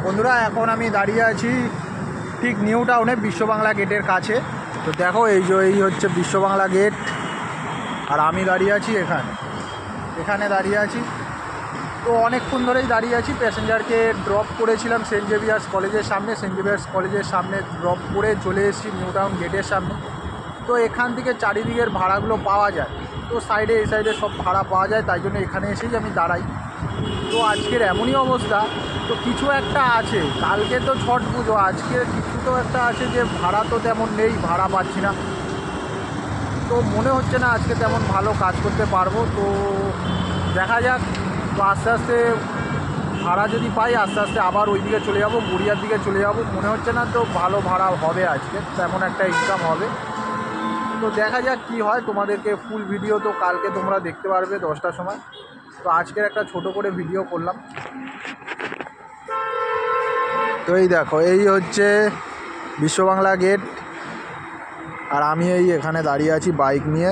বন্ধুরা এখন আমি দাঁড়িয়ে আছি ঠিক নিউ টাউনে বিশ্ববাংলা গেটের কাছে। তো দেখো এই হচ্ছে বিশ্ববাংলা গেট, আর আমি দাঁড়িয়ে আছি এখানে দাঁড়িয়ে আছি। তো অনেকক্ষণ ধরেই দাঁড়িয়ে আছি। প্যাসেঞ্জারকে ড্রপ করেছিলাম সেন্ট জেভিয়ার্স কলেজের সামনে। সেন্ট জেভিয়ার্স কলেজের সামনে ড্রপ করে চলে এসেছি নিউ টাউন গেটের সামনে। তো এখান থেকে চারিদিকের ভাড়াগুলো পাওয়া যায়, তো এই সাইডে সব ভাড়া পাওয়া যায়, তাই জন্য এখানে এসেই আমি দাঁড়াই। তো আজকের এমনই অবস্থা, তো কিছু একটা আছে। কালকে তো ছট পুজো, আজকে কিছু তো একটা আছে যে ভাড়া তো তেমন নেই, ভাড়া পাচ্ছি না। তো মনে হচ্ছে না আজকে তেমন ভালো কাজ করতে পারবো। তো দেখা যাক। তো আস্তে আস্তে ভাড়া যদি পাই আস্তে আস্তে আবার ওই দিকে চলে যাবো, গড়িয়ার দিকে চলে যাবো। মনে হচ্ছে না তো ভালো ভাড়া হবে আজকে, তেমন একটা ইনকাম হবে। তো দেখা যাক কি হয়। তোমাদেরকে ফুল ভিডিও তো কালকে তোমরা দেখতে পারবে 10টার সময়। তো আজকের একটা ছোট করে ভিডিও করলাম। তো এই দেখো, এই হচ্ছে বিশ্ববাংলা গেট, আর আমি এখানে দাঁড়িয়ে আছি বাইক নিয়ে।